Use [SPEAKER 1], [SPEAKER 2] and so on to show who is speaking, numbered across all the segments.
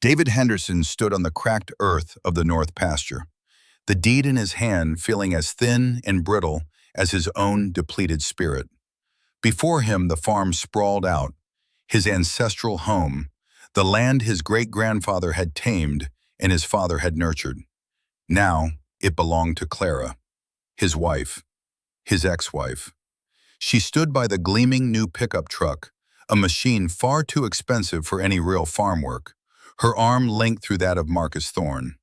[SPEAKER 1] David Henderson stood on the cracked earth of the North Pasture, the deed in his hand feeling as thin and brittle as his own depleted spirit. Before him, the farm sprawled out, his ancestral home, the land his great-grandfather had tamed and his father had nurtured. Now, it belonged to Clara, his wife, his ex-wife. She stood by the gleaming new pickup truck, a machine far too expensive for any real farm work, her arm linked through that of Marcus Thorne.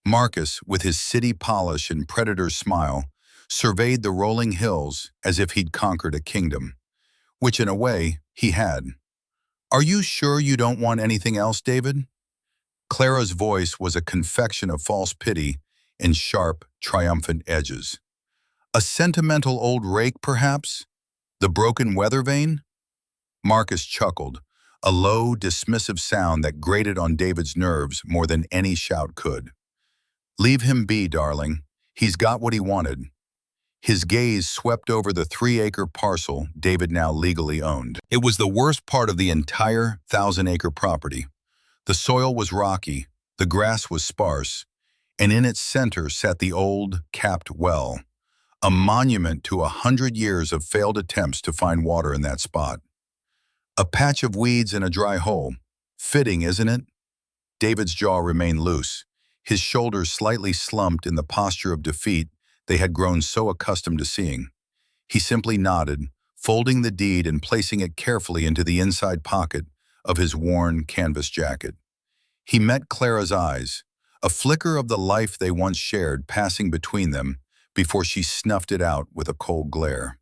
[SPEAKER 1] Marcus, with his city polish and predator's smile, surveyed the rolling hills as if he'd conquered a kingdom, which in a way he had. "Are you sure you don't want anything else, David?" Clara's voice was a confection of false pity and sharp, triumphant edges. "A sentimental old rake, perhaps? The broken weather vane?" Marcus chuckled, a low, dismissive sound that grated on David's nerves more than any shout could. "Leave him be, darling. He's got what he wanted." His gaze swept over the 3-acre parcel David now legally owned. It was the worst part of the entire 1,000-acre property. The soil was rocky, the grass was sparse, and in its center sat the old, capped well, a monument to 100 years of failed attempts to find water in that spot. A patch of weeds in a dry hole. Fitting, isn't it? David's jaw remained loose, his shoulders slightly slumped in the posture of defeat they had grown so accustomed to seeing. He simply nodded, folding the deed and placing it carefully into the inside pocket of his worn canvas jacket. He met Clara's eyes, a flicker of the life they once shared passing between them before she snuffed it out with a cold glare.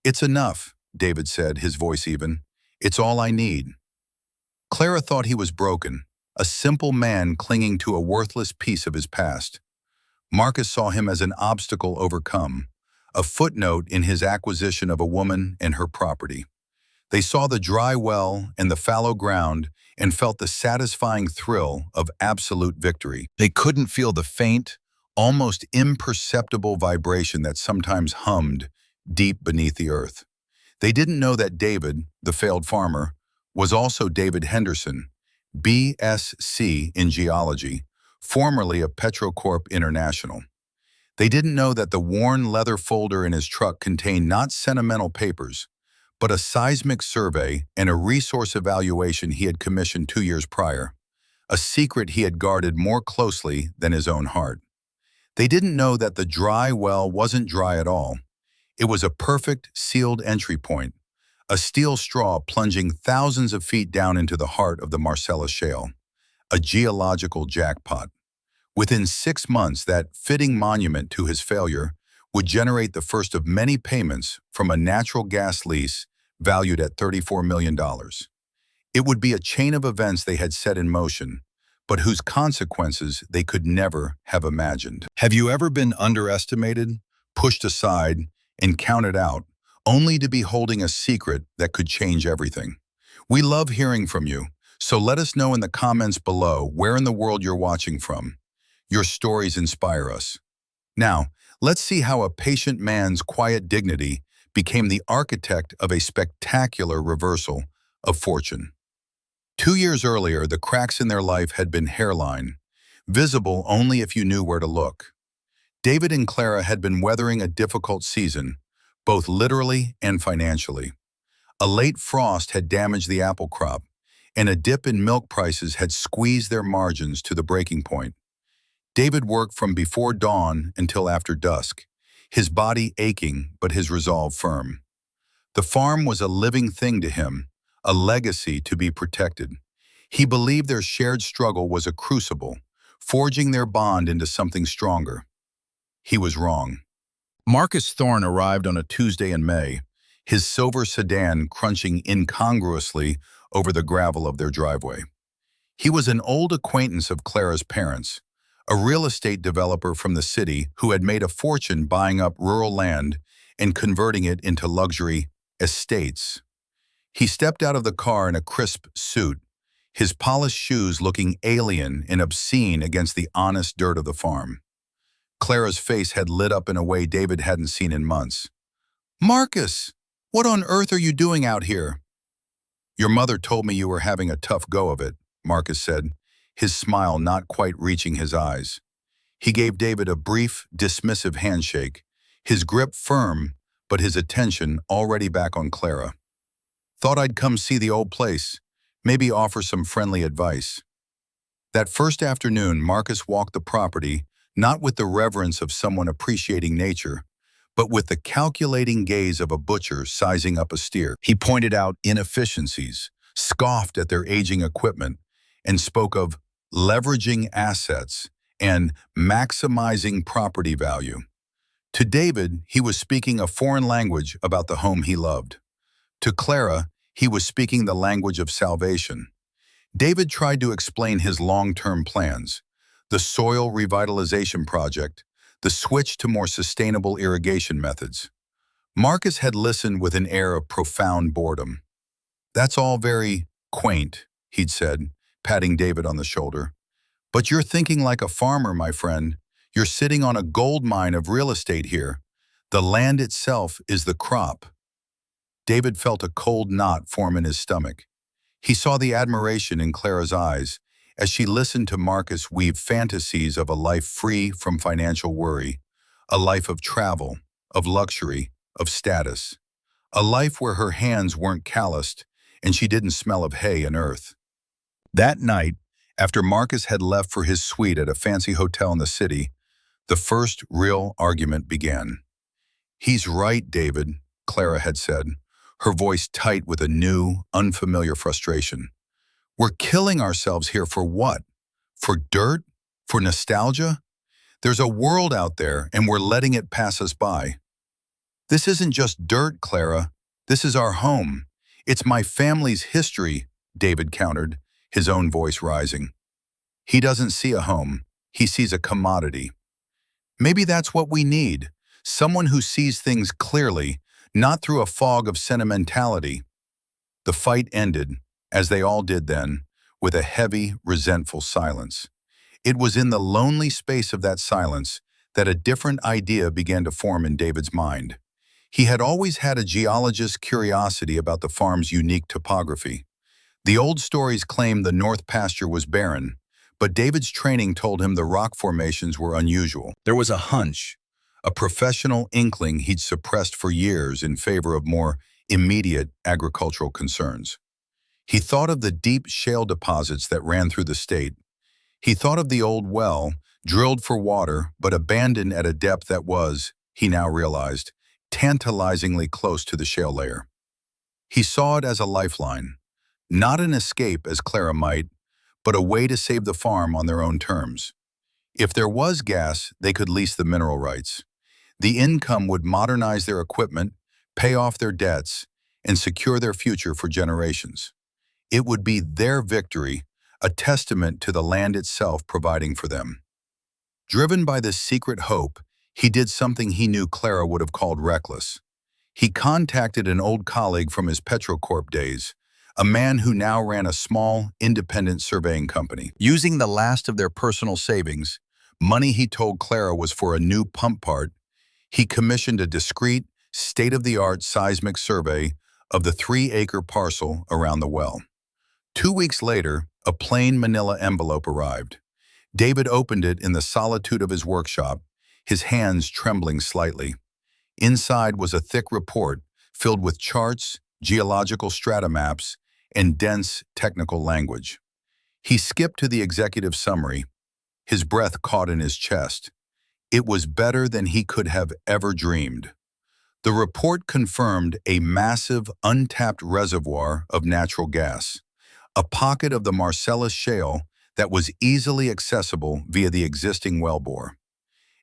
[SPEAKER 1] "It's enough," David said, his voice even. "It's all I need." Clara thought he was broken, a simple man clinging to a worthless piece of his past. Marcus saw him as an obstacle overcome, a footnote in his acquisition of a woman and her property. They saw the dry well and the fallow ground and felt the satisfying thrill of absolute victory. They couldn't feel the faint, almost imperceptible vibration that sometimes hummed deep beneath the earth. They didn't know that David, the failed farmer, was also David Henderson, BSc in geology, formerly of Petrocorp International. They didn't know that the worn leather folder in his truck contained not sentimental papers, but a seismic survey and a resource evaluation he had commissioned 2 years prior, a secret he had guarded more closely than his own heart. They didn't know that the dry well wasn't dry at all. It was a perfect, sealed entry point, a steel straw plunging thousands of feet down into the heart of the Marcellus Shale, a geological jackpot. Within 6 months, that fitting monument to his failure would generate the first of many payments from a natural gas lease valued at $34 million. It would be a chain of events they had set in motion, but whose consequences they could never have imagined. Have you ever been underestimated, pushed aside, and counted out, only to be holding a secret that could change everything? We love hearing from you, so let us know in the comments below where in the world you're watching from. Your stories inspire us. Now, let's see how a patient man's quiet dignity became the architect of a spectacular reversal of fortune. 2 years earlier, the cracks in their life had been hairline, visible only if you knew where to look. David and Clara had been weathering a difficult season, both literally and financially. A late frost had damaged the apple crop, and a dip in milk prices had squeezed their margins to the breaking point. David worked from before dawn until after dusk, his body aching but his resolve firm. The farm was a living thing to him, a legacy to be protected. He believed their shared struggle was a crucible, forging their bond into something stronger. He was wrong. Marcus Thorne arrived on a Tuesday in May, his silver sedan crunching incongruously over the gravel of their driveway. He was an old acquaintance of Clara's parents, a real estate developer from the city who had made a fortune buying up rural land and converting it into luxury estates. He stepped out of the car in a crisp suit, his polished shoes looking alien and obscene against the honest dirt of the farm. Clara's face had lit up in a way David hadn't seen in months. "Marcus, what on earth are you doing out here?" "Your mother told me you were having a tough go of it," Marcus said, his smile not quite reaching his eyes. He gave David a brief, dismissive handshake, his grip firm, but his attention already back on Clara. "Thought I'd come see the old place, maybe offer some friendly advice." That first afternoon, Marcus walked the property, not with the reverence of someone appreciating nature, but with the calculating gaze of a butcher sizing up a steer. He pointed out inefficiencies, scoffed at their aging equipment, and spoke of leveraging assets and maximizing property value. To David, he was speaking a foreign language about the home he loved. To Clara, he was speaking the language of salvation. David tried to explain his long-term plans, the soil revitalization project, the switch to more sustainable irrigation methods. Marcus had listened with an air of profound boredom. "That's all very quaint," he'd said, patting David on the shoulder. "But you're thinking like a farmer, my friend. You're sitting on a gold mine of real estate here. The land itself is the crop." David felt a cold knot form in his stomach. He saw the admiration in Clara's eyes as she listened to Marcus weave fantasies of a life free from financial worry, a life of travel, of luxury, of status, a life where her hands weren't calloused and she didn't smell of hay and earth. That night, after Marcus had left for his suite at a fancy hotel in the city, the first real argument began. "He's right, David," Clara had said, her voice tight with a new, unfamiliar frustration. "We're killing ourselves here for what? For dirt? For nostalgia? There's a world out there and we're letting it pass us by." "This isn't just dirt, Clara. This is our home. It's my family's history," David countered, his own voice rising. "He doesn't see a home. He sees a commodity." "Maybe that's what we need. Someone who sees things clearly, not through a fog of sentimentality." The fight ended, as they all did then, with a heavy, resentful silence. It was in the lonely space of that silence that a different idea began to form in David's mind. He had always had a geologist's curiosity about the farm's unique topography. The old stories claimed the north pasture was barren, but David's training told him the rock formations were unusual. There was a hunch, a professional inkling he'd suppressed for years in favor of more immediate agricultural concerns. He thought of the deep shale deposits that ran through the state. He thought of the old well, drilled for water but abandoned at a depth that was, he now realized, tantalizingly close to the shale layer. He saw it as a lifeline, not an escape as Clara might, but a way to save the farm on their own terms. If there was gas, they could lease the mineral rights. The income would modernize their equipment, pay off their debts, and secure their future for generations. It would be their victory, a testament to the land itself providing for them. Driven by this secret hope, he did something he knew Clara would have called reckless. He contacted an old colleague from his Petrocorp days, a man who now ran a small, independent surveying company. Using the last of their personal savings, money he told Clara was for a new pump part, he commissioned a discreet, state-of-the-art seismic survey of the 3-acre parcel around the well. 2 weeks later, a plain manila envelope arrived. David opened it in the solitude of his workshop, his hands trembling slightly. Inside was a thick report filled with charts, geological strata maps, and dense technical language. He skipped to the executive summary, his breath caught in his chest. It was better than he could have ever dreamed. The report confirmed a massive, untapped reservoir of natural gas, a pocket of the Marcellus Shale that was easily accessible via the existing wellbore.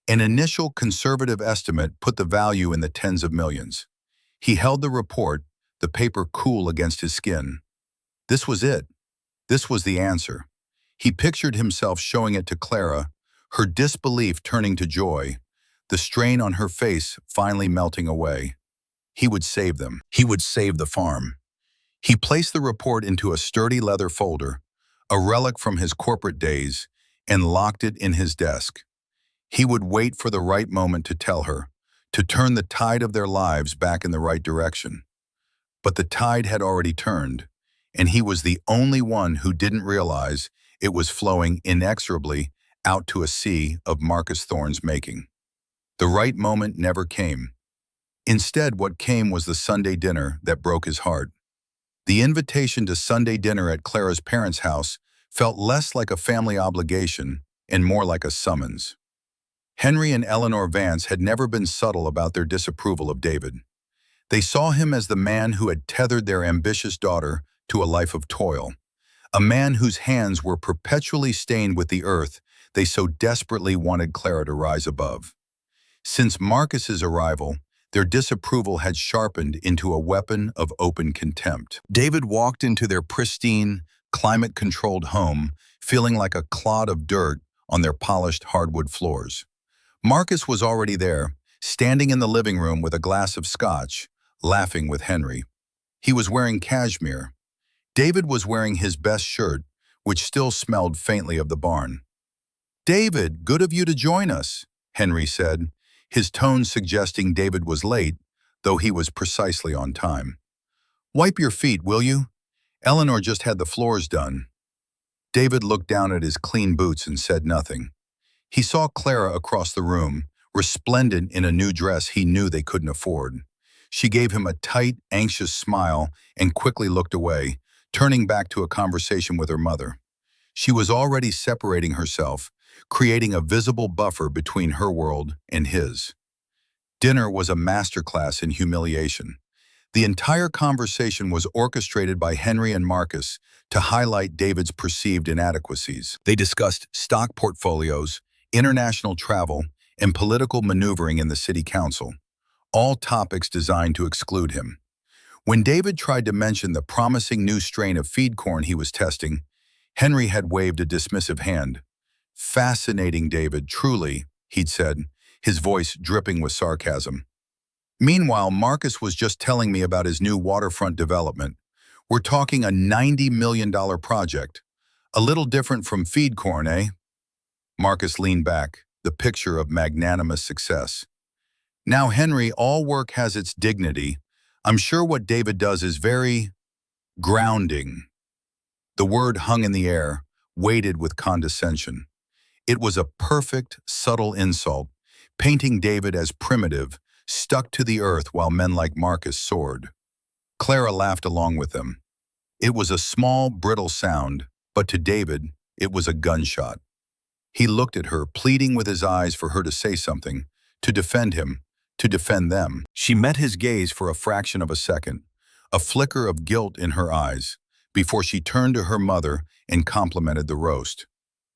[SPEAKER 1] An initial conservative estimate put the value in the tens of millions. He held the report, the paper cool against his skin. This was it. This was the answer. He pictured himself showing it to Clara, her disbelief turning to joy, the strain on her face finally melting away. He would save them. He would save the farm. He placed the report into a sturdy leather folder, a relic from his corporate days, and locked it in his desk. He would wait for the right moment to tell her, to turn the tide of their lives back in the right direction. But the tide had already turned, and he was the only one who didn't realize It was flowing inexorably out to a sea of Marcus Thorne's making. The right moment never came. Instead, what came was the Sunday dinner that broke his heart. The invitation to Sunday dinner at Clara's parents' house felt less like a family obligation and more like a summons. Henry and Eleanor Vance had never been subtle about their disapproval of David. They saw him as the man who had tethered their ambitious daughter to a life of toil, a man whose hands were perpetually stained with the earth they so desperately wanted Clara to rise above. Since Marcus's arrival, their disapproval had sharpened into a weapon of open contempt. David walked into their pristine, climate-controlled home, feeling like a clod of dirt on their polished hardwood floors. Marcus was already there, standing in the living room with a glass of scotch, laughing with Henry. He was wearing cashmere. David was wearing his best shirt, which still smelled faintly of the barn. "David, good of you to join us," Henry said, his tone suggesting David was late, though he was precisely on time. "Wipe your feet, will you? Eleanor just had the floors done." David looked down at his clean boots and said nothing. He saw Clara across the room, resplendent in a new dress he knew they couldn't afford. She gave him a tight, anxious smile and quickly looked away, turning back to a conversation with her mother. She was already separating herself, creating a visible buffer between her world and his. Dinner was a masterclass in humiliation. The entire conversation was orchestrated by Henry and Marcus to highlight David's perceived inadequacies. They discussed stock portfolios, international travel, and political maneuvering in the city council, all topics designed to exclude him. When David tried to mention the promising new strain of feed corn he was testing, Henry had waved a dismissive hand. "Fascinating, David, truly," he'd said, his voice dripping with sarcasm. Meanwhile, Marcus was just telling me about his new waterfront development. "We're talking a $90 million project. A little different from feed corn, eh?" Marcus leaned back, the picture of magnanimous success. "Now, Henry, all work has its dignity. I'm sure what David does is very grounding." The word hung in the air, weighted with condescension. It was a perfect, subtle insult, painting David as primitive, stuck to the earth while men like Marcus soared. Clara laughed along with them. It was a small, brittle sound, but to David, it was a gunshot. He looked at her, pleading with his eyes for her to say something, to defend him, to defend them. She met his gaze for a fraction of a second, a flicker of guilt in her eyes, before she turned to her mother and complimented the roast.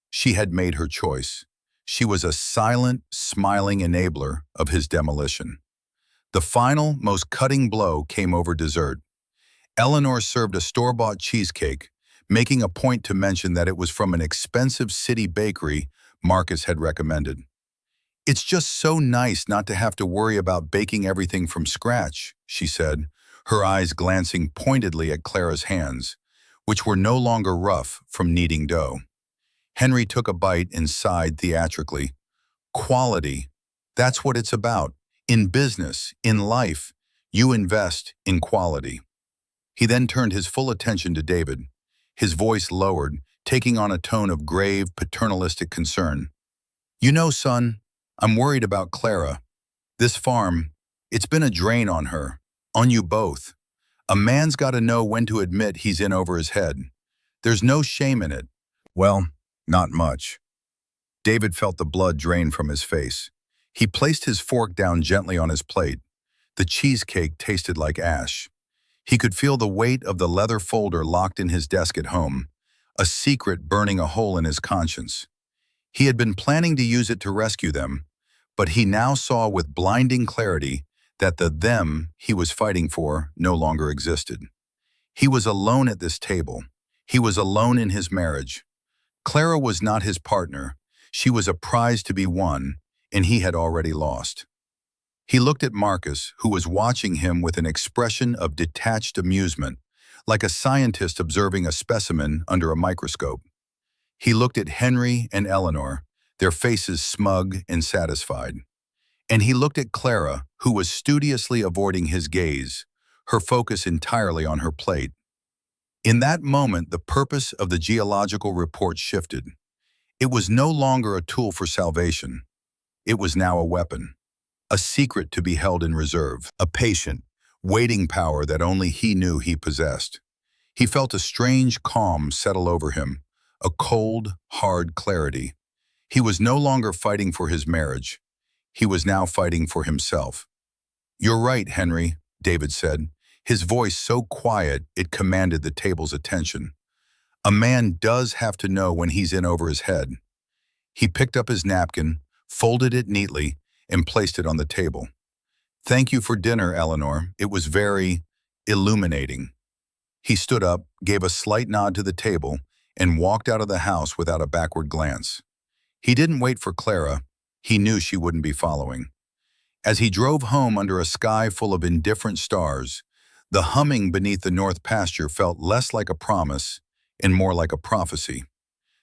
[SPEAKER 1] She had made her choice. She was a silent, smiling enabler of his demolition. The final, most cutting blow came over dessert. Eleanor served a store-bought cheesecake, making a point to mention that it was from an expensive city bakery Marcus had recommended. "It's just so nice not to have to worry about baking everything from scratch," she said, her eyes glancing pointedly at Clara's hands, which were no longer rough from kneading dough. Henry took a bite and sighed theatrically. "Quality. That's what it's about. In business, in life, you invest in quality." He then turned his full attention to David, his voice lowered, taking on a tone of grave, paternalistic concern. "You know, son, I'm worried about Clara. This farm, it's been a drain on her, on you both. A man's got to know when to admit he's in over his head. There's no shame in it." "Well, not much." David felt the blood drain from his face. He placed his fork down gently on his plate. The cheesecake tasted like ash. He could feel the weight of the leather folder locked in his desk at home, a secret burning a hole in his conscience. He had been planning to use it to rescue them, but he now saw with blinding clarity that the them he was fighting for no longer existed. He was alone at this table. He was alone in his marriage. Clara was not his partner. She was a prize to be won, and he had already lost. He looked at Marcus, who was watching him with an expression of detached amusement, like a scientist observing a specimen under a microscope. He looked at Henry and Eleanor, their faces smug and satisfied. And he looked at Clara, who was studiously avoiding his gaze, her focus entirely on her plate. In that moment, the purpose of the geological report shifted. It was no longer a tool for salvation. It was now a weapon, a secret to be held in reserve, a patient, waiting power that only he knew he possessed. He felt a strange calm settle over him, a cold, hard clarity. He was no longer fighting for his marriage. He was now fighting for himself. "You're right, Henry," David said, his voice so quiet it commanded the table's attention. "A man does have to know when he's in over his head." He picked up his napkin, folded it neatly, and placed it on the table. "Thank you for dinner, Eleanor. It was very illuminating." He stood up, gave a slight nod to the table, and walked out of the house without a backward glance. He didn't wait for Clara. He knew she wouldn't be following. As he drove home under a sky full of indifferent stars, the humming beneath the north pasture felt less like a promise and more like a prophecy.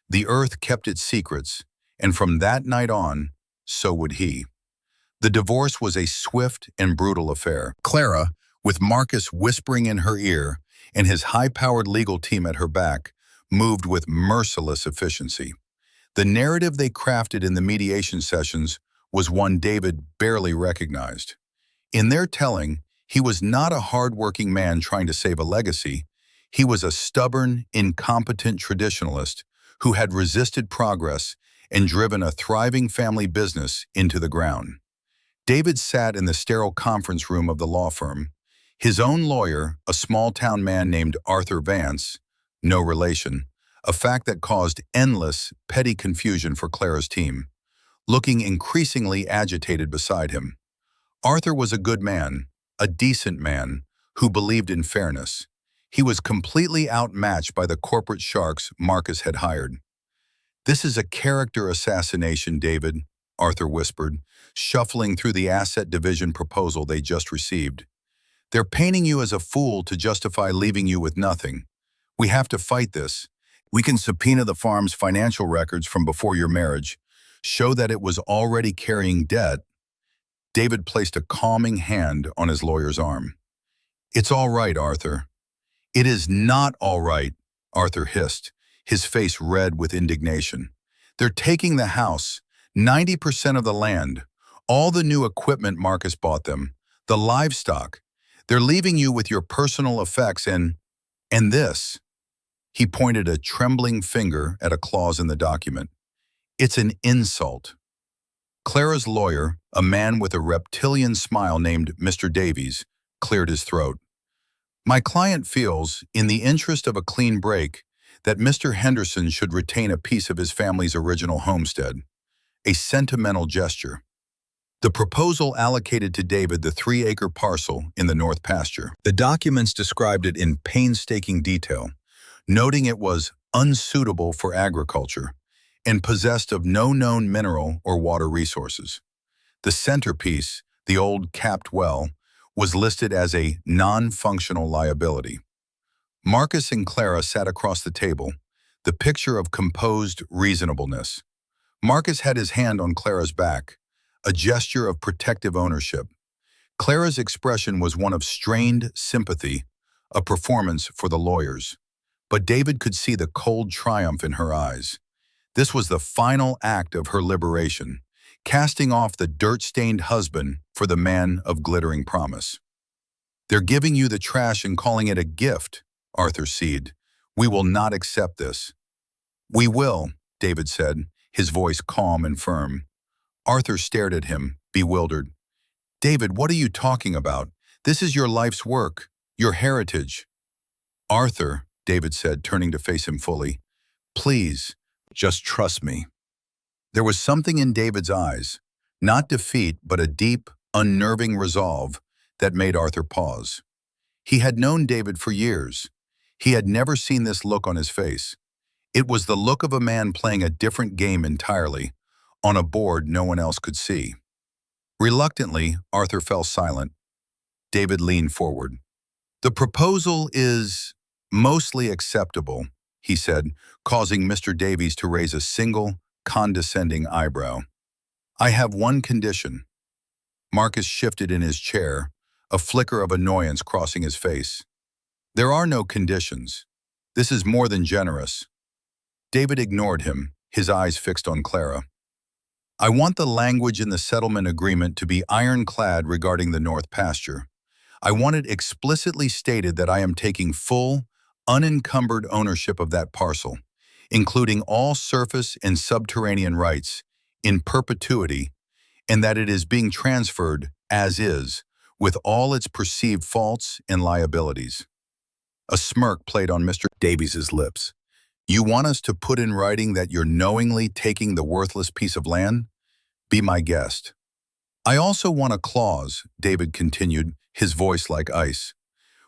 [SPEAKER 1] The earth kept its secrets, and from that night on, so would he. The divorce was a swift and brutal affair. Clara, with Marcus whispering in her ear and his high-powered legal team at her back, moved with merciless efficiency. The narrative they crafted in the mediation sessions was one David barely recognized. In their telling, he was not a hard-working man trying to save a legacy. He was a stubborn, incompetent traditionalist who had resisted progress and driven a thriving family business into the ground. David sat in the sterile conference room of the law firm. His own lawyer, a small-town man named Arthur Vance, no relation, a fact that caused endless, petty confusion for Clara's team, looking increasingly agitated beside him. Arthur was a good man, a decent man, who believed in fairness. He was completely outmatched by the corporate sharks Marcus had hired. "This is a character assassination, David," Arthur whispered, shuffling through the asset division proposal they just received. "They're painting you as a fool to justify leaving you with nothing. We have to fight this. We can subpoena the farm's financial records from before your marriage, show that it was already carrying debt." David placed a calming hand on his lawyer's arm. "It's all right, Arthur." "It is not all right," Arthur hissed, his face red with indignation. "They're taking the house, 90% of the land, all the new equipment Marcus bought them, the livestock. They're leaving you with your personal effects and this." He pointed a trembling finger at a clause in the document. "It's an insult." Clara's lawyer, a man with a reptilian smile named Mr. Davies, cleared his throat. "My client feels, in the interest of a clean break, that Mr. Henderson should retain a piece of his family's original homestead. A sentimental gesture." The proposal allocated to David the 3-acre parcel in the north pasture. The documents described it in painstaking detail, noting it was unsuitable for agriculture and possessed of no known mineral or water resources. The centerpiece, the old capped well, was listed as a non-functional liability. Marcus and Clara sat across the table, the picture of composed reasonableness. Marcus had his hand on Clara's back, a gesture of protective ownership. Clara's expression was one of strained sympathy, a performance for the lawyers. But David could see the cold triumph in her eyes. This was the final act of her liberation, casting off the dirt-stained husband for the man of glittering promise. "They're giving you the trash and calling it a gift," Arthur seethed. "We will not accept this." "We will," David said, his voice calm and firm. Arthur stared at him, bewildered. "David, what are you talking about? This is your life's work, your heritage." "Arthur," David said, turning to face him fully, "please, just trust me." There was something in David's eyes, not defeat but a deep, unnerving resolve that made Arthur pause. He had known David for years. He had never seen this look on his face. It was the look of a man playing a different game entirely, on a board no one else could see. Reluctantly, Arthur fell silent. David leaned forward. "The proposal is mostly acceptable," he said, causing Mr. Davies to raise a single, condescending eyebrow. "I have one condition." Marcus shifted in his chair, a flicker of annoyance crossing his face. "There are no conditions. This is more than generous." David ignored him, his eyes fixed on Clara. "I want the language in the settlement agreement to be ironclad regarding the North Pasture. I want it explicitly stated that I am taking full, unencumbered ownership of that parcel, including all surface and subterranean rights, in perpetuity, and that it is being transferred as is, with all its perceived faults and liabilities." A smirk played on Mr. Davies's lips. "You want us to put in writing that you're knowingly taking the worthless piece of land? Be my guest." "I also want a clause," David continued, his voice like ice,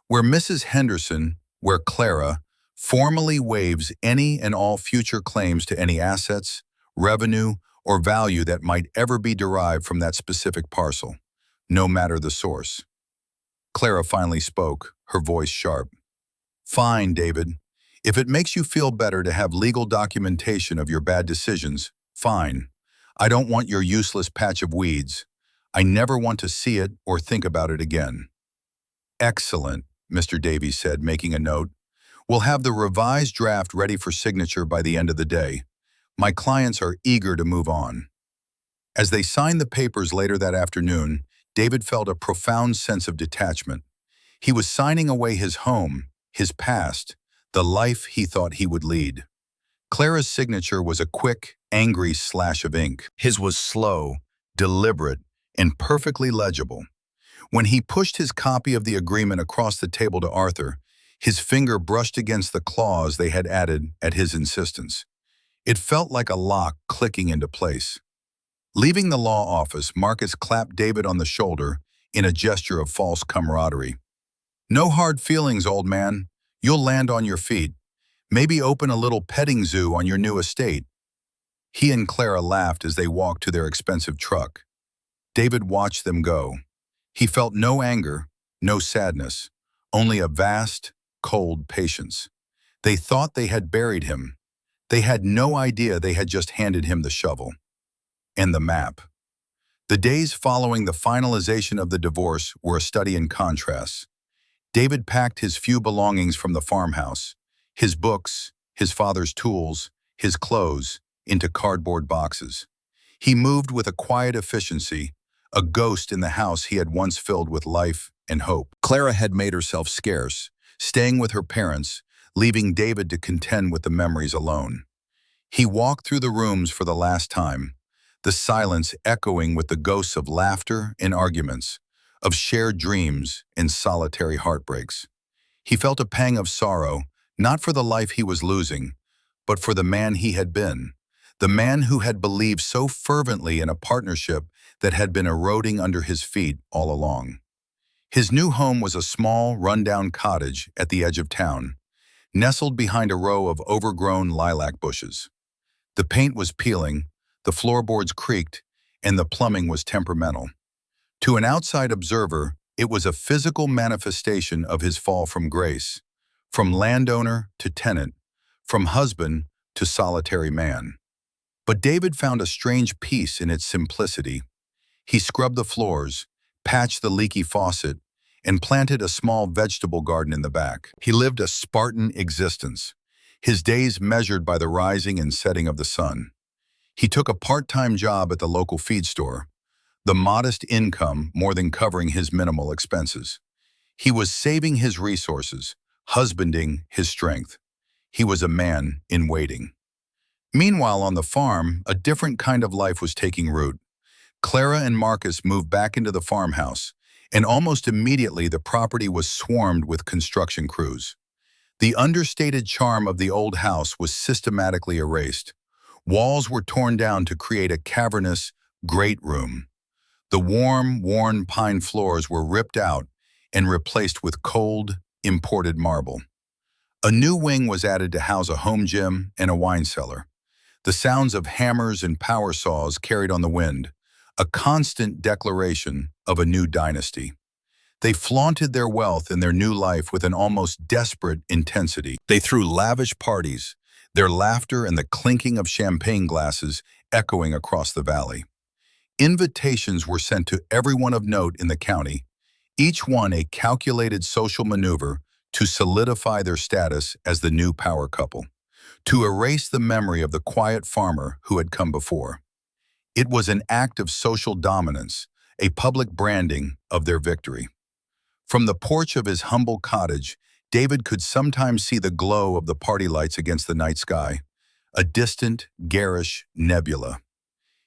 [SPEAKER 1] "where Mrs. Henderson, where Clara, formally waives any and all future claims to any assets, revenue, or value that might ever be derived from that specific parcel, no matter the source." Clara finally spoke, her voice sharp. "Fine, David. If it makes you feel better to have legal documentation of your bad decisions, fine. I don't want your useless patch of weeds. I never want to see it or think about it again." "Excellent," Mr. Davies said, making a note. "We'll have the revised draft ready for signature by the end of the day. My clients are eager to move on." As they signed the papers later that afternoon, David felt a profound sense of detachment. He was signing away his home, his past, the life he thought he would lead. Clara's signature was a quick, angry slash of ink. His was slow, deliberate, and perfectly legible. When he pushed his copy of the agreement across the table to Arthur, his finger brushed against the clause they had added at his insistence. It felt like a lock clicking into place. Leaving the law office, Marcus clapped David on the shoulder in a gesture of false camaraderie. "No hard feelings, old man. You'll land on your feet. Maybe open a little petting zoo on your new estate." He and Clara laughed as they walked to their expensive truck. David watched them go. He felt no anger, no sadness, only a vast, cold patience. They thought they had buried him. They had no idea they had just handed him the shovel. And the map. The days following the finalization of the divorce were a study in contrasts. David packed his few belongings from the farmhouse, his books, his father's tools, his clothes, into cardboard boxes. He moved with a quiet efficiency, a ghost in the house he had once filled with life and hope. Clara had made herself scarce, staying with her parents, leaving David to contend with the memories alone. He walked through the rooms for the last time, the silence echoing with the ghosts of laughter and arguments, of shared dreams and solitary heartbreaks. He felt a pang of sorrow, not for the life he was losing, but for the man he had been, the man who had believed so fervently in a partnership that had been eroding under his feet all along. His new home was a small, rundown cottage at the edge of town, nestled behind a row of overgrown lilac bushes. The paint was peeling, the floorboards creaked, and the plumbing was temperamental. To an outside observer, it was a physical manifestation of his fall from grace, from landowner to tenant, from husband to solitary man. But David found a strange peace in its simplicity. He scrubbed the floors, patched the leaky faucet, and planted a small vegetable garden in the back. He lived a Spartan existence, his days measured by the rising and setting of the sun. He took a part-time job at the local feed store, the modest income more than covering his minimal expenses. He was saving his resources, husbanding his strength. He was a man in waiting. Meanwhile, on the farm, a different kind of life was taking root. Clara and Marcus moved back into the farmhouse, and almost immediately the property was swarmed with construction crews. The understated charm of the old house was systematically erased. Walls were torn down to create a cavernous, great room. The warm, worn pine floors were ripped out and replaced with cold, imported marble. A new wing was added to house a home gym and a wine cellar. The sounds of hammers and power saws carried on the wind, a constant declaration of a new dynasty. They flaunted their wealth and their new life with an almost desperate intensity. They threw lavish parties, their laughter and the clinking of champagne glasses echoing across the valley. Invitations were sent to everyone of note in the county, each one a calculated social maneuver to solidify their status as the new power couple, to erase the memory of the quiet farmer who had come before. It was an act of social dominance, a public branding of their victory. From the porch of his humble cottage, David could sometimes see the glow of the party lights against the night sky, a distant, garish nebula.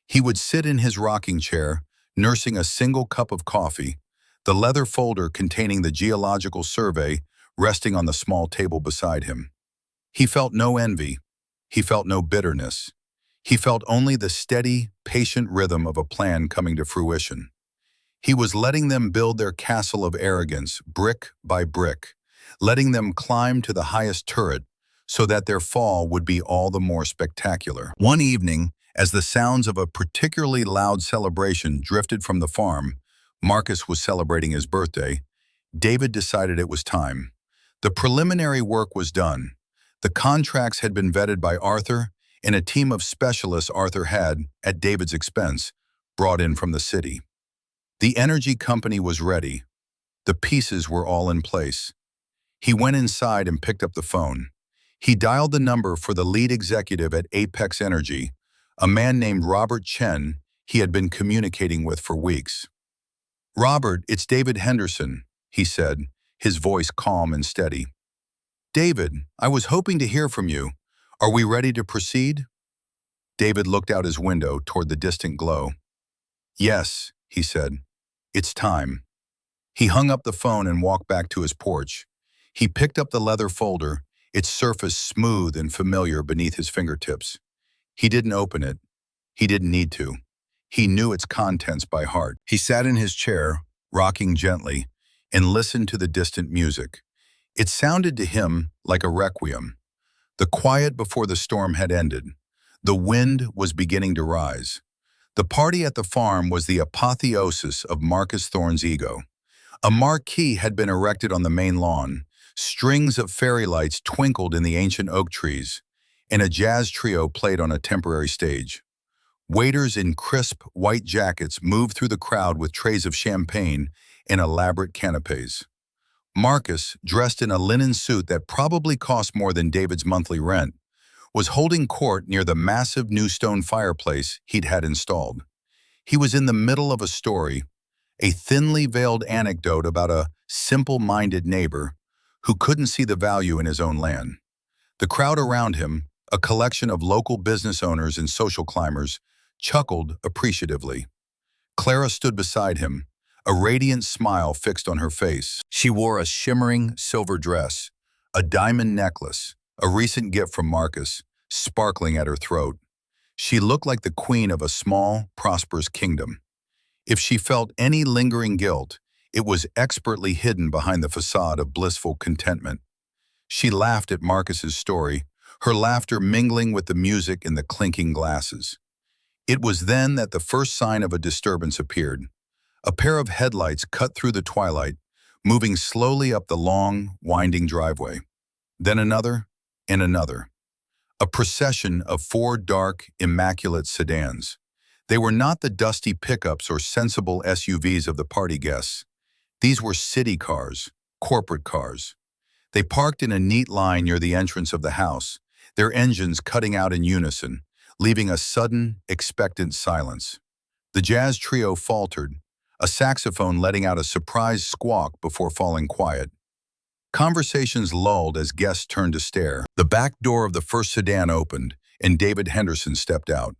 [SPEAKER 1] He would sit in his rocking chair, nursing a single cup of coffee, the leather folder containing the geological survey resting on the small table beside him. He felt no envy. He felt no bitterness. He felt only the steady, patient rhythm of a plan coming to fruition. He was letting them build their castle of arrogance brick by brick, letting them climb to the highest turret so that their fall would be all the more spectacular. One evening, as the sounds of a particularly loud celebration drifted from the farm, Marcus was celebrating his birthday, David decided it was time. The preliminary work was done. The contracts had been vetted by Arthur, and a team of specialists Arthur had, at David's expense, brought in from the city. The energy company was ready. The pieces were all in place. He went inside and picked up the phone. He dialed the number for the lead executive at Apex Energy, a man named Robert Chen he had been communicating with for weeks. "Robert, it's David Henderson," he said, his voice calm and steady. "David, I was hoping to hear from you. Are we ready to proceed?" David looked out his window toward the distant glow. "Yes," he said. "It's time." He hung up the phone and walked back to his porch. He picked up the leather folder, its surface smooth and familiar beneath his fingertips. He didn't open it. He didn't need to. He knew its contents by heart. He sat in his chair, rocking gently, and listened to the distant music. It sounded to him like a requiem. The quiet before the storm had ended. The wind was beginning to rise. The party at the farm was the apotheosis of Marcus Thorne's ego. A marquee had been erected on the main lawn. Strings of fairy lights twinkled in the ancient oak trees, and a jazz trio played on a temporary stage. Waiters in crisp, white jackets moved through the crowd with trays of champagne and elaborate canapes. Marcus, dressed in a linen suit that probably cost more than David's monthly rent, was holding court near the massive new stone fireplace he'd had installed. He was in the middle of a story, a thinly veiled anecdote about a simple-minded neighbor who couldn't see the value in his own land. The crowd around him, a collection of local business owners and social climbers, chuckled appreciatively. Clara stood beside him, a radiant smile fixed on her face. She wore a shimmering silver dress, a diamond necklace, a recent gift from Marcus, sparkling at her throat. She looked like the queen of a small, prosperous kingdom. If she felt any lingering guilt, it was expertly hidden behind the facade of blissful contentment. She laughed at Marcus's story, her laughter mingling with the music and the clinking glasses. It was then that the first sign of a disturbance appeared. A pair of headlights cut through the twilight, moving slowly up the long, winding driveway. Then another, and another. A procession of 4 dark, immaculate sedans. They were not the dusty pickups or sensible SUVs of the party guests. These were city cars, corporate cars. They parked in a neat line near the entrance of the house, their engines cutting out in unison, leaving a sudden, expectant silence. The jazz trio faltered, a saxophone letting out a surprised squawk before falling quiet. Conversations lulled as guests turned to stare. The back door of the first sedan opened, and David Henderson stepped out.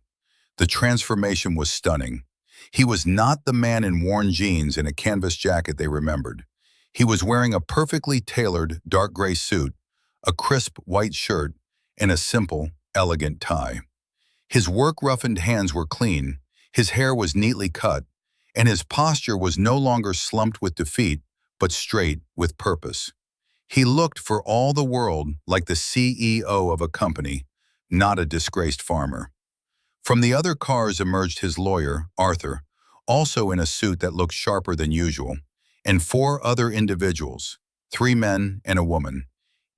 [SPEAKER 1] The transformation was stunning. He was not the man in worn jeans and a canvas jacket they remembered. He was wearing a perfectly tailored dark gray suit, a crisp white shirt, and a simple, elegant tie. His work-roughened hands were clean, his hair was neatly cut, and his posture was no longer slumped with defeat, but straight with purpose. He looked for all the world like the CEO of a company, not a disgraced farmer. From the other cars emerged his lawyer, Arthur, also in a suit that looked sharper than usual, and 4 other individuals, 3 men and a woman,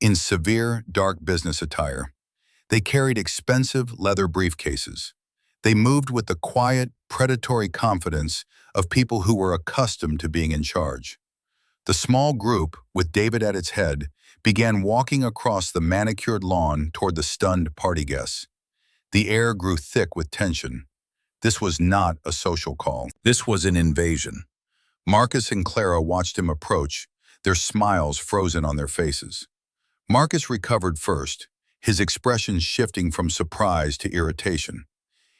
[SPEAKER 1] in severe, dark business attire. They carried expensive leather briefcases. They moved with the quiet, predatory confidence of people who were accustomed to being in charge. The small group, with David at its head, began walking across the manicured lawn toward the stunned party guests. The air grew thick with tension. This was not a social call. This was an invasion. Marcus and Clara watched him approach, their smiles frozen on their faces. Marcus recovered first, his expression shifting from surprise to irritation.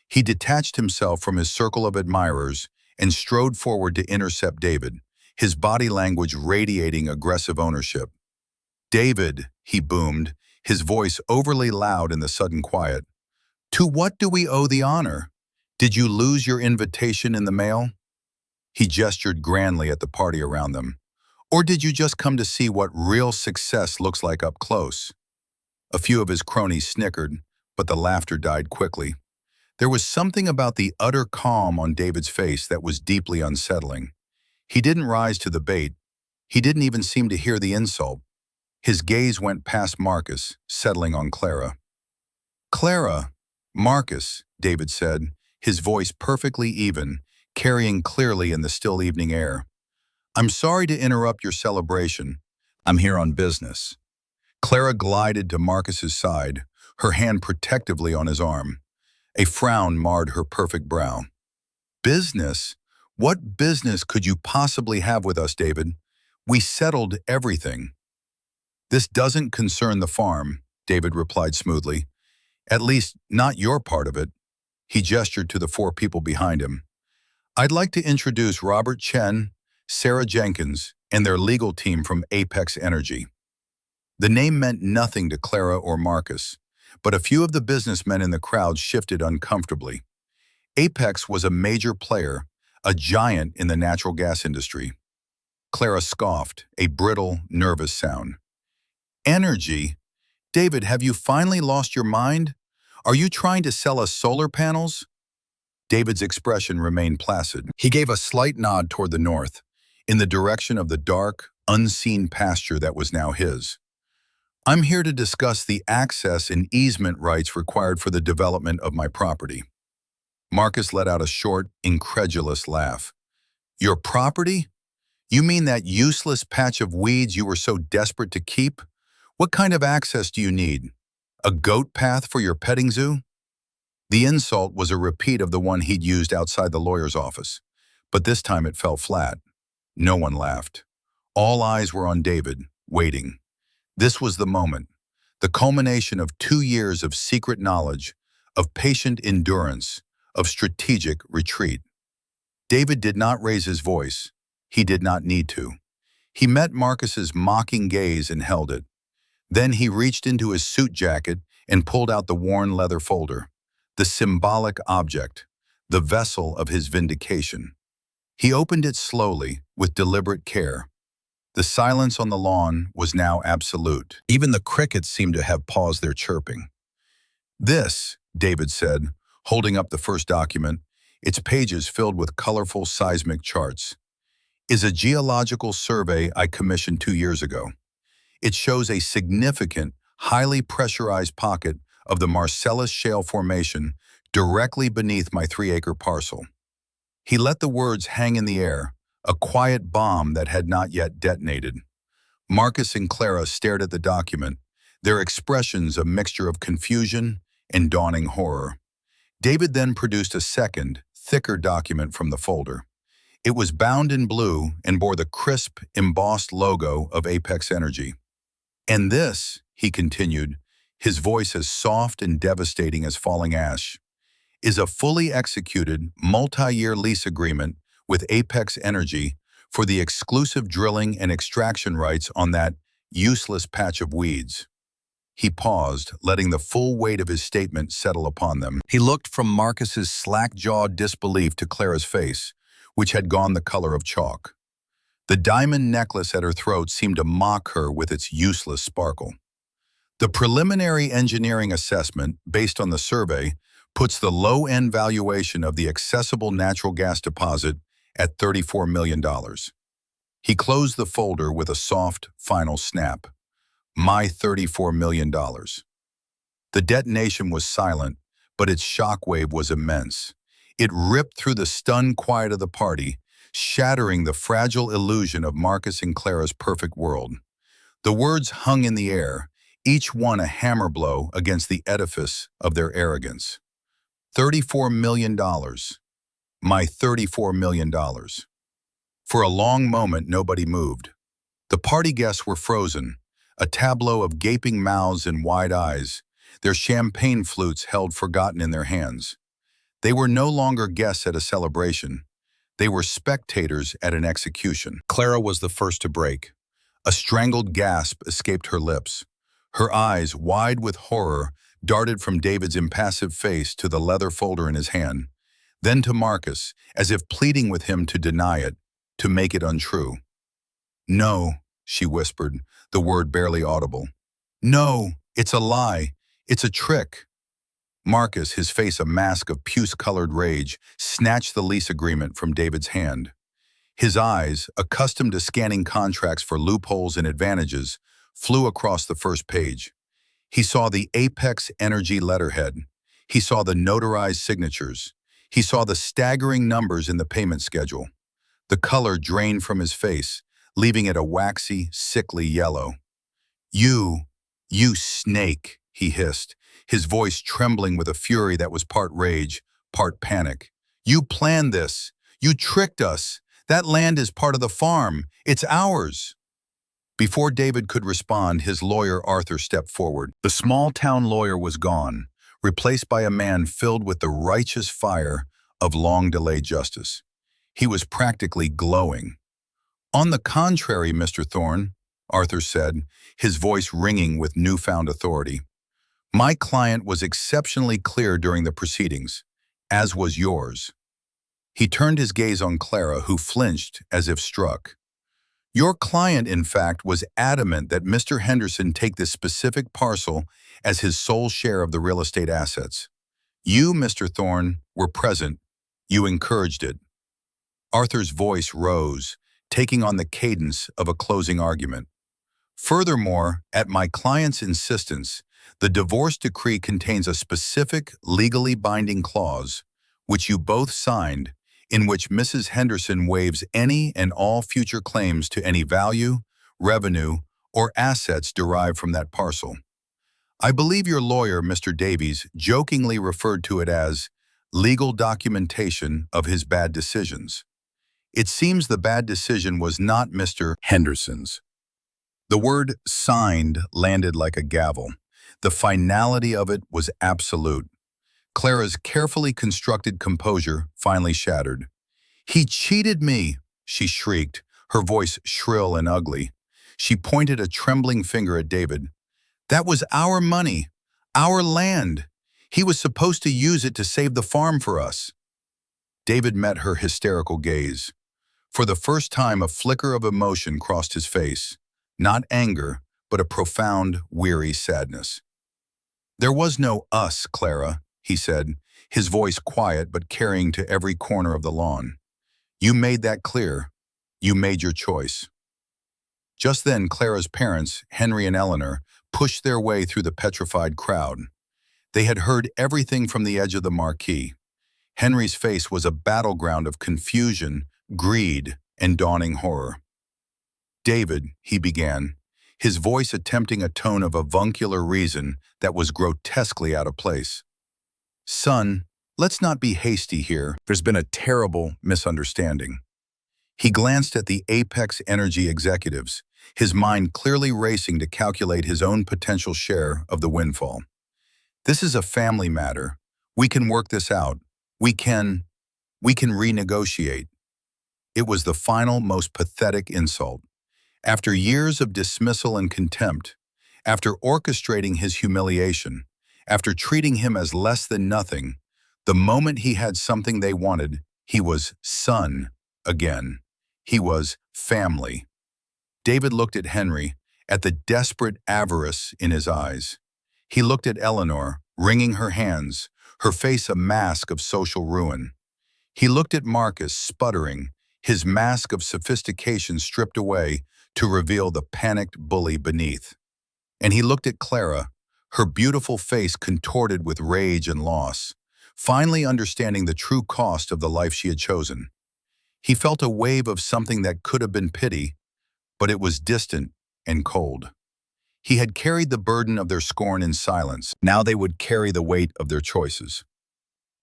[SPEAKER 1] He detached himself from his circle of admirers and strode forward to intercept David, his body language radiating aggressive ownership. "David," he boomed, his voice overly loud in the sudden quiet. "To what do we owe the honor? Did you lose your invitation in the mail?" He gestured grandly at the party around them. "Or did you just come to see what real success looks like up close?" A few of his cronies snickered, but the laughter died quickly. There was something about the utter calm on David's face that was deeply unsettling. He didn't rise to the bait. He didn't even seem to hear the insult. His gaze went past Marcus, settling on Clara. "Clara, Marcus," David said, his voice perfectly even, carrying clearly in the still evening air. "I'm sorry to interrupt your celebration. I'm here on business." Clara glided to Marcus's side, her hand protectively on his arm. A frown marred her perfect brow. "Business? What business could you possibly have with us, David? We settled everything." "This doesn't concern the farm," David replied smoothly. "At least, not your part of it." He gestured to the four people behind him. "I'd like to introduce Robert Chen, Sarah Jenkins, and their legal team from Apex Energy." The name meant nothing to Clara or Marcus, but a few of the businessmen in the crowd shifted uncomfortably. Apex was a major player, a giant in the natural gas industry. Clara scoffed, a brittle, nervous sound. "Energy? David, have you finally lost your mind? Are you trying to sell us solar panels?" David's expression remained placid. He gave a slight nod toward the north, in the direction of the dark, unseen pasture that was now his. "I'm here to discuss the access and easement rights required for the development of my property." Marcus let out a short, incredulous laugh. "Your property? You mean that useless patch of weeds you were so desperate to keep? What kind of access do you need? A goat path for your petting zoo?" The insult was a repeat of the one he'd used outside the lawyer's office, but this time it fell flat. No one laughed. All eyes were on David, waiting. This was the moment, the culmination of 2 years of secret knowledge, of patient endurance, of strategic retreat. David did not raise his voice. He did not need to. He met Marcus's mocking gaze and held it. Then he reached into his suit jacket and pulled out the worn leather folder, the symbolic object, the vessel of his vindication. He opened it slowly, with deliberate care. The silence on the lawn was now absolute. Even the crickets seemed to have paused their chirping. "This," David said, holding up the first document, its pages filled with colorful seismic charts, "is a geological survey I commissioned 2 years ago. It shows a significant, highly pressurized pocket of the Marcellus Shale Formation directly beneath my 3-acre parcel." He let the words hang in the air, a quiet bomb that had not yet detonated. Marcus and Clara stared at the document, their expressions a mixture of confusion and dawning horror. David then produced a second, thicker document from the folder. It was bound in blue and bore the crisp, embossed logo of Apex Energy. "And this," he continued, his voice as soft and devastating as falling ash, "is a fully executed, multi-year lease agreement with Apex Energy for the exclusive drilling and extraction rights on that useless patch of weeds." He paused, letting the full weight of his statement settle upon them. He looked from Marcus's slack-jawed disbelief to Clara's face, which had gone the color of chalk. The diamond necklace at her throat seemed to mock her with its useless sparkle. "The preliminary engineering assessment, based on the survey, puts the low-end valuation of the accessible natural gas deposit at $34 million. He closed the folder with a soft, final snap. "My $34 million. The detonation was silent, but its shockwave was immense. It ripped through the stunned quiet of the party, shattering the fragile illusion of Marcus and Clara's perfect world. The words hung in the air, each one a hammer blow against the edifice of their arrogance. $34 million. My $34 million. For a long moment, nobody moved. The party guests were frozen, a tableau of gaping mouths and wide eyes, their champagne flutes held forgotten in their hands. They were no longer guests at a celebration. They were spectators at an execution. Clara was the first to break. A strangled gasp escaped her lips. Her eyes, wide with horror, darted from David's impassive face to the leather folder in his hand, then to Marcus, as if pleading with him to deny it, to make it untrue. "No," she whispered, the word barely audible. "No, it's a lie. It's a trick." Marcus, his face a mask of puce-colored rage, snatched the lease agreement from David's hand. His eyes, accustomed to scanning contracts for loopholes and advantages, flew across the first page. He saw the Apex Energy letterhead. He saw the notarized signatures. He saw the staggering numbers in the payment schedule. The color drained from his face, leaving it a waxy, sickly yellow. You snake," he hissed, his voice trembling with a fury that was part rage, part panic. "You planned this. You tricked us. That land is part of the farm. It's ours." Before David could respond, his lawyer Arthur stepped forward. The small-town lawyer was gone, replaced by a man filled with the righteous fire of long-delayed justice. He was practically glowing. "On the contrary, Mr. Thorne," Arthur said, his voice ringing with newfound authority. "My client was exceptionally clear during the proceedings, as was yours." He turned his gaze on Clara, who flinched as if struck. "Your client, in fact, was adamant that Mr. Henderson take this specific parcel as his sole share of the real estate assets. You, Mr. Thorne, were present. You encouraged it." Arthur's voice rose, taking on the cadence of a closing argument. "Furthermore, at my client's insistence, the divorce decree contains a specific legally binding clause, which you both signed, in which Mrs. Henderson waives any and all future claims to any value, revenue, or assets derived from that parcel. I believe your lawyer, Mr. Davies, jokingly referred to it as legal documentation of his bad decisions. It seems the bad decision was not Mr. Henderson's." The word signed landed like a gavel. The finality of it was absolute. Clara's carefully constructed composure finally shattered. "He cheated me," she shrieked, her voice shrill and ugly. She pointed a trembling finger at David. "That was our money, our land. He was supposed to use it to save the farm for us." David met her hysterical gaze. For the first time, a flicker of emotion crossed his face. Not anger, but a profound, weary sadness. "There was no us, Clara," he said, his voice quiet but carrying to every corner of the lawn. "You made that clear. You made your choice." Just then, Clara's parents, Henry and Eleanor, pushed their way through the petrified crowd. They had heard everything from the edge of the marquee. Henry's face was a battleground of confusion, greed, and dawning horror. "David," he began, his voice attempting a tone of avuncular reason that was grotesquely out of place. "Son, let's not be hasty here. There's been a terrible misunderstanding." He glanced at the Apex Energy executives, his mind clearly racing to calculate his own potential share of the windfall. "This is a family matter. We can work this out. We can renegotiate." It was the final, most pathetic insult. After years of dismissal and contempt, after orchestrating his humiliation, after treating him as less than nothing, the moment he had something they wanted, he was son again. He was family. David looked at Henry, at the desperate avarice in his eyes. He looked at Eleanor, wringing her hands, her face a mask of social ruin. He looked at Marcus, sputtering, his mask of sophistication stripped away to reveal the panicked bully beneath. And he looked at Clara, her beautiful face contorted with rage and loss, finally understanding the true cost of the life she had chosen. He felt a wave of something that could have been pity, but it was distant and cold. He had carried the burden of their scorn in silence. Now they would carry the weight of their choices.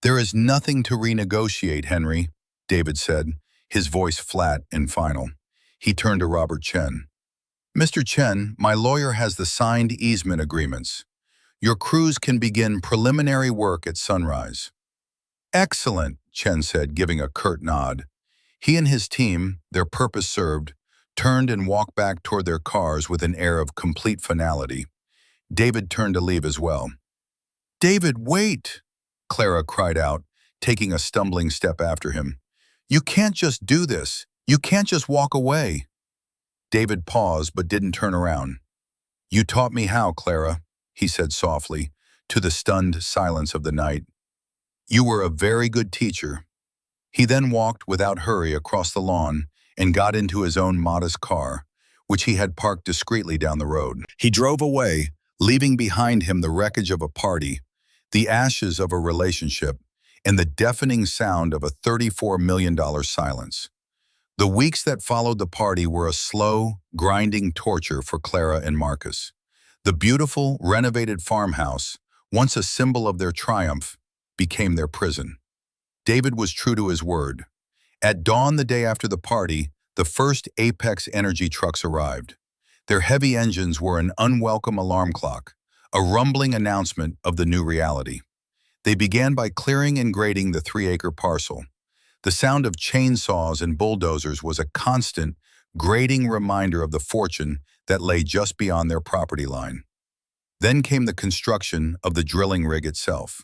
[SPEAKER 1] "There is nothing to renegotiate, Henry," David said, his voice flat and final. He turned to Robert Chen. "Mr. Chen, my lawyer has the signed easement agreements. Your crews can begin preliminary work at sunrise." "Excellent," Chen said, giving a curt nod. He and his team, their purpose served, turned and walked back toward their cars with an air of complete finality. David turned to leave as well. "David, wait!" Clara cried out, taking a stumbling step after him. "You can't just do this. You can't just walk away." David paused but didn't turn around. "You taught me how, Clara," he said softly, to the stunned silence of the night. "You were a very good teacher." He then walked without hurry across the lawn and got into his own modest car, which he had parked discreetly down the road. He drove away, leaving behind him the wreckage of a party, the ashes of a relationship, and the deafening sound of a $34 million silence. The weeks that followed the party were a slow, grinding torture for Clara and Marcus. The beautiful, renovated farmhouse, once a symbol of their triumph, became their prison. David was true to his word. At dawn the day after the party, the first Apex Energy trucks arrived. Their heavy engines were an unwelcome alarm clock, a rumbling announcement of the new reality. They began by clearing and grading the 3-acre parcel. The sound of chainsaws and bulldozers was a constant, grating reminder of the fortune that lay just beyond their property line. Then came the construction of the drilling rig itself.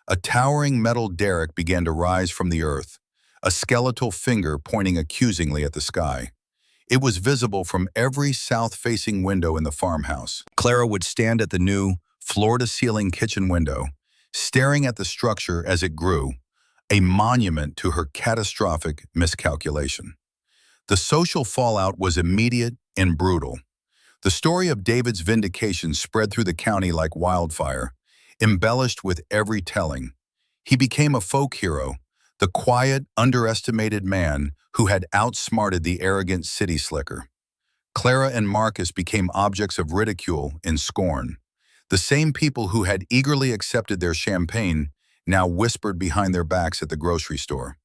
[SPEAKER 1] A towering metal derrick began to rise from the earth, a skeletal finger pointing accusingly at the sky. It was visible from every south-facing window in the farmhouse. Clara would stand at the new, floor-to-ceiling kitchen window, staring at the structure as it grew, a monument to her catastrophic miscalculation. The social fallout was immediate and brutal. The story of David's vindication spread through the county like wildfire, embellished with every telling. He became a folk hero, the quiet, underestimated man who had outsmarted the arrogant city slicker. Clara and Marcus became objects of ridicule and scorn. The same people who had eagerly accepted their champagne now whispered behind their backs at the grocery store.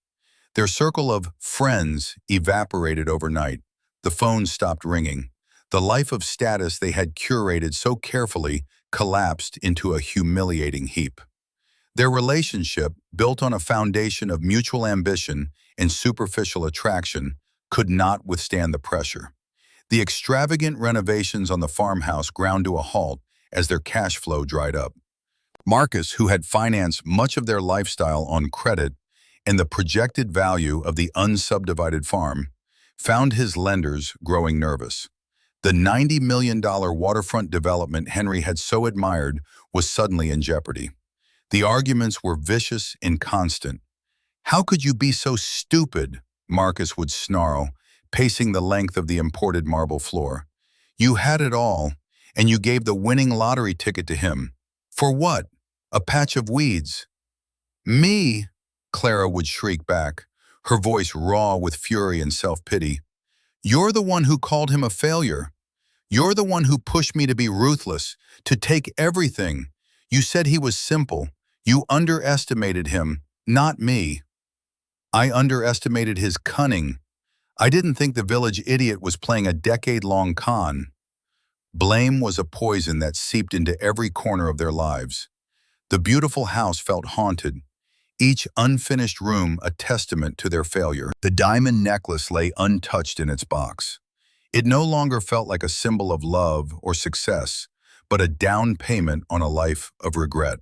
[SPEAKER 1] Their circle of friends evaporated overnight. The phones stopped ringing. The life of status they had curated so carefully collapsed into a humiliating heap. Their relationship, built on a foundation of mutual ambition and superficial attraction, could not withstand the pressure. The extravagant renovations on the farmhouse ground to a halt as their cash flow dried up. Marcus, who had financed much of their lifestyle on credit and the projected value of the unsubdivided farm, found his lenders growing nervous. The $90 million waterfront development Henry had so admired was suddenly in jeopardy. The arguments were vicious and constant. "How could you be so stupid?" Marcus would snarl, pacing the length of the imported marble floor. "You had it all, and you gave the winning lottery ticket to him. For what? A patch of weeds." "Me?" Clara would shriek back, her voice raw with fury and self-pity. "You're the one who called him a failure. You're the one who pushed me to be ruthless, to take everything. You said he was simple. You underestimated him, not me." "I underestimated his cunning. I didn't think the village idiot was playing a decade-long con." Blame was a poison that seeped into every corner of their lives. The beautiful house felt haunted, each unfinished room a testament to their failure. The diamond necklace lay untouched in its box. It no longer felt like a symbol of love or success, but a down payment on a life of regret.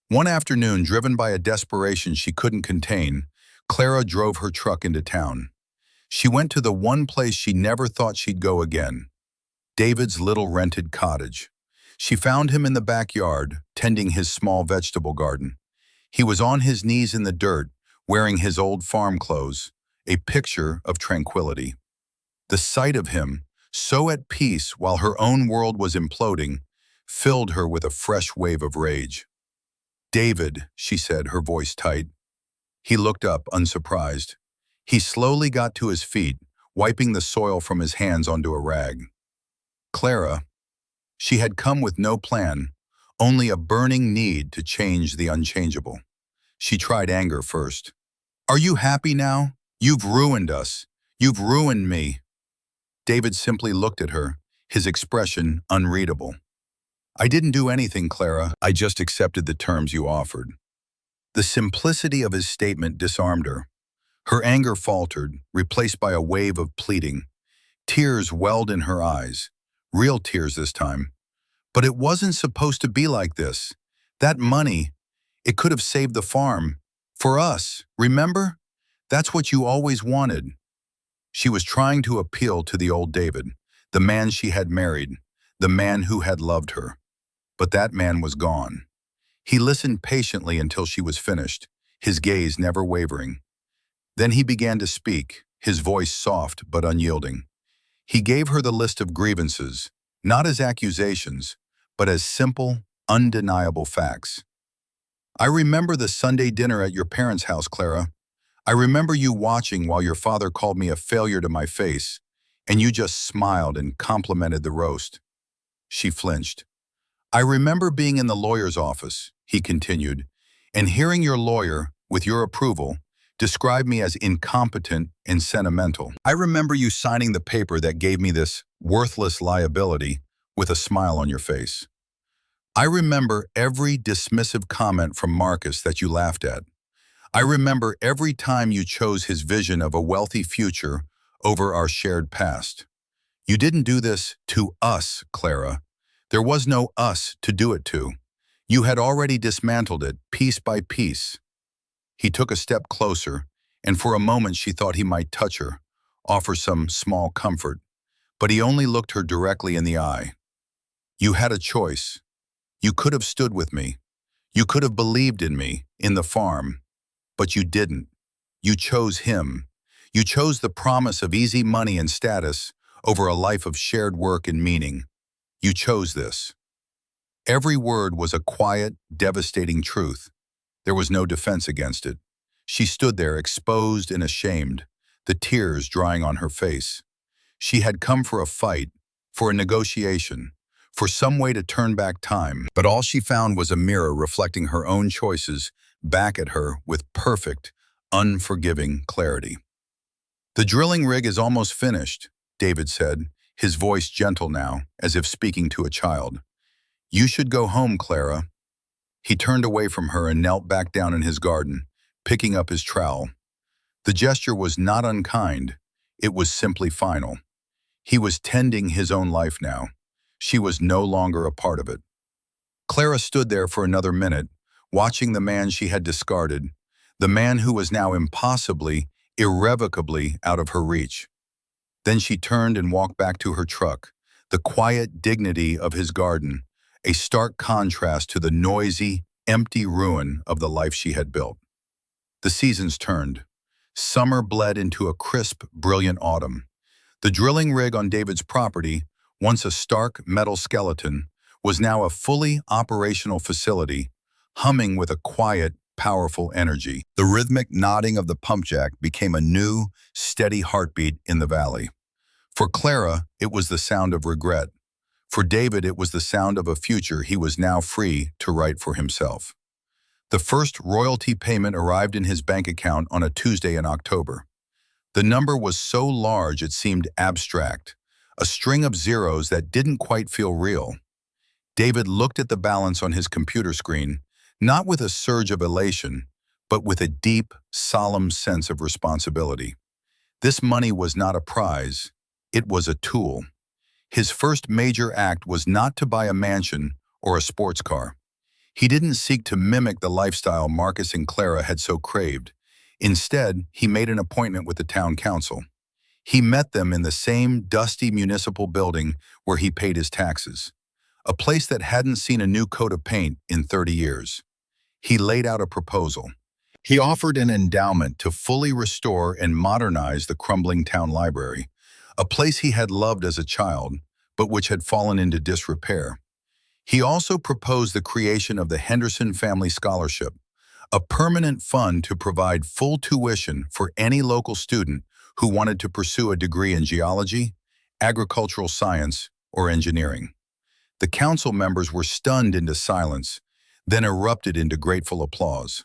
[SPEAKER 1] One afternoon, driven by a desperation she couldn't contain, Clara drove her truck into town. She went to the one place she never thought she'd go again, David's little rented cottage. She found him in the backyard, tending his small vegetable garden. He was on his knees in the dirt, wearing his old farm clothes, a picture of tranquility. The sight of him, so at peace while her own world was imploding, filled her with a fresh wave of rage. "David," she said, her voice tight. He looked up, unsurprised. He slowly got to his feet, wiping the soil from his hands onto a rag. Clara, she had come with no plan, only a burning need to change the unchangeable. She tried anger first. "Are you happy now? You've ruined us. You've ruined me." David simply looked at her, his expression unreadable. "I didn't do anything, Clara. I just accepted the terms you offered." The simplicity of his statement disarmed her. Her anger faltered, replaced by a wave of pleading. Tears welled in her eyes, real tears this time. "But it wasn't supposed to be like this. That money, it could have saved the farm. For us, remember? That's what you always wanted." She was trying to appeal to the old David, the man she had married, the man who had loved her. But that man was gone. He listened patiently until she was finished, his gaze never wavering. Then he began to speak, his voice soft but unyielding. He gave her the list of grievances, not as accusations, but as simple, undeniable facts. "I remember the Sunday dinner at your parents' house, Clara. I remember you watching while your father called me a failure to my face, and you just smiled and complimented the roast." She flinched. "I remember being in the lawyer's office," he continued, "and hearing your lawyer, with your approval, describe me as incompetent and sentimental. I remember you signing the paper that gave me this worthless liability with a smile on your face. I remember every dismissive comment from Marcus that you laughed at. I remember every time you chose his vision of a wealthy future over our shared past. You didn't do this to us, Clara. There was no us to do it to. You had already dismantled it, piece by piece." He took a step closer, and for a moment she thought he might touch her, offer some small comfort. But he only looked her directly in the eye. "You had a choice. You could have stood with me. You could have believed in me, in the farm. But you didn't. You chose him. You chose the promise of easy money and status over a life of shared work and meaning. You chose this." Every word was a quiet, devastating truth. There was no defense against it. She stood there exposed and ashamed, the tears drying on her face. She had come for a fight, for a negotiation, for some way to turn back time, but all she found was a mirror reflecting her own choices back at her with perfect, unforgiving clarity. "The drilling rig is almost finished," David said, his voice gentle now, as if speaking to a child. "You should go home, Clara." He turned away from her and knelt back down in his garden, picking up his trowel. The gesture was not unkind, it was simply final. He was tending his own life now. She was no longer a part of it. Clara stood there for another minute, watching the man she had discarded, the man who was now impossibly, irrevocably out of her reach. Then she turned and walked back to her truck, the quiet dignity of his garden, a stark contrast to the noisy, empty ruin of the life she had built. The seasons turned. Summer bled into a crisp, brilliant autumn. The drilling rig on David's property, once a stark metal skeleton, was now a fully operational facility, humming with a quiet, powerful energy. The rhythmic nodding of the pump jack became a new, steady heartbeat in the valley. For Clara, it was the sound of regret. For David, it was the sound of a future he was now free to write for himself. The first royalty payment arrived in his bank account on a Tuesday in October. The number was so large it seemed abstract, a string of zeros that didn't quite feel real. David looked at the balance on his computer screen, not with a surge of elation, but with a deep, solemn sense of responsibility. This money was not a prize, it was a tool. His first major act was not to buy a mansion or a sports car. He didn't seek to mimic the lifestyle Marcus and Clara had so craved. Instead, he made an appointment with the town council. He met them in the same dusty municipal building where he paid his taxes, a place that hadn't seen a new coat of paint in 30 years. He laid out a proposal. He offered an endowment to fully restore and modernize the crumbling town library, a place he had loved as a child, but which had fallen into disrepair. He also proposed the creation of the Henderson Family Scholarship, a permanent fund to provide full tuition for any local student who wanted to pursue a degree in geology, agricultural science, or engineering. The council members were stunned into silence, then erupted into grateful applause.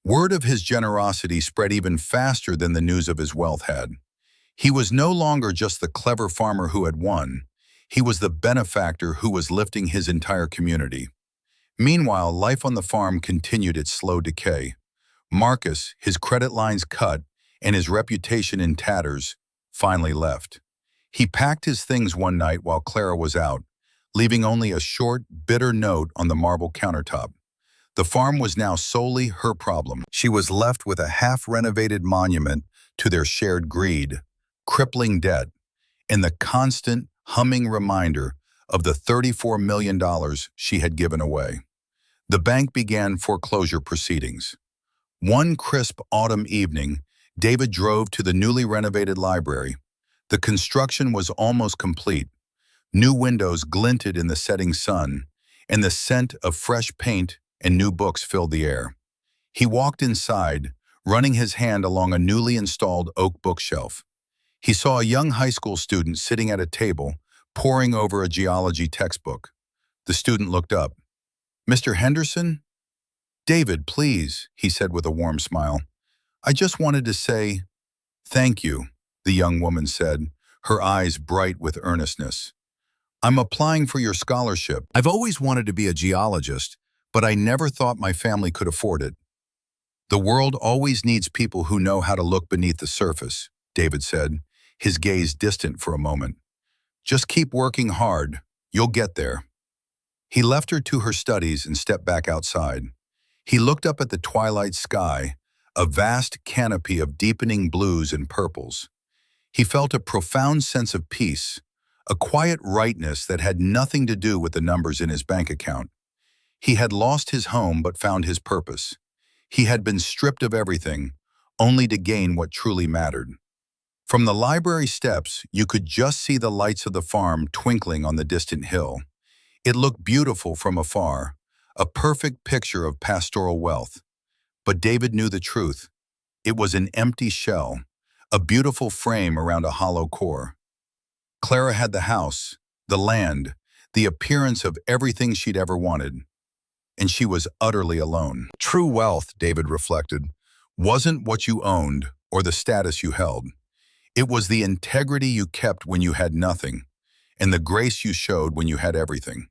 [SPEAKER 1] Word of his generosity spread even faster than the news of his wealth had. He was no longer just the clever farmer who had won. He was the benefactor who was lifting his entire community. Meanwhile, life on the farm continued its slow decay. Marcus, his credit lines cut and his reputation in tatters, finally left. He packed his things one night while Clara was out, leaving only a short, bitter note on the marble countertop. The farm was now solely her problem. She was left with a half-renovated monument to their shared greed, crippling debt, and the constant, humming reminder of the $34 million she had given away. The bank began foreclosure proceedings. One crisp autumn evening, David drove to the newly renovated library. The construction was almost complete. New windows glinted in the setting sun, and the scent of fresh paint and new books filled the air. He walked inside, running his hand along a newly installed oak bookshelf. He saw a young high school student sitting at a table, poring over a geology textbook. The student looked up. "Mr. Henderson?" "David, please," he said with a warm smile. "I just wanted to say, thank you," the young woman said, her eyes bright with earnestness. "I'm applying for your scholarship. I've always wanted to be a geologist, but I never thought my family could afford it." "The world always needs people who know how to look beneath the surface," David said, his gaze distant for a moment. "Just keep working hard. You'll get there." He left her to her studies and stepped back outside. He looked up at the twilight sky, a vast canopy of deepening blues and purples. He felt a profound sense of peace, a quiet rightness that had nothing to do with the numbers in his bank account. He had lost his home but found his purpose. He had been stripped of everything, only to gain what truly mattered. From the library steps, you could just see the lights of the farm twinkling on the distant hill. It looked beautiful from afar, a perfect picture of pastoral wealth. But David knew the truth. It was an empty shell, a beautiful frame around a hollow core. Clara had the house, the land, the appearance of everything she'd ever wanted. And she was utterly alone. True wealth, David reflected, wasn't what you owned or the status you held. It was the integrity you kept when you had nothing, and the grace you showed when you had everything.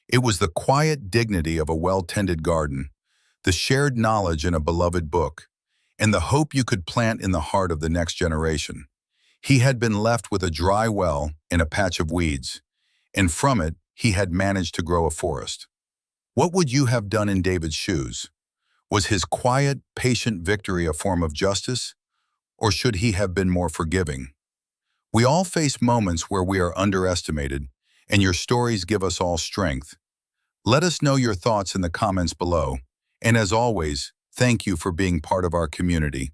[SPEAKER 1] It was the quiet dignity of a well-tended garden, the shared knowledge in a beloved book, and the hope you could plant in the heart of the next generation. He had been left with a dry well and a patch of weeds, and from it he had managed to grow a forest. What would you have done in David's shoes? Was his quiet, patient victory a form of justice, or should he have been more forgiving? We all face moments where we are underestimated, and your stories give us all strength. Let us know your thoughts in the comments below, and as always, thank you for being part of our community.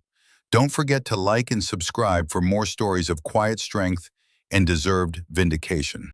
[SPEAKER 1] Don't forget to like and subscribe for more stories of quiet strength and deserved vindication.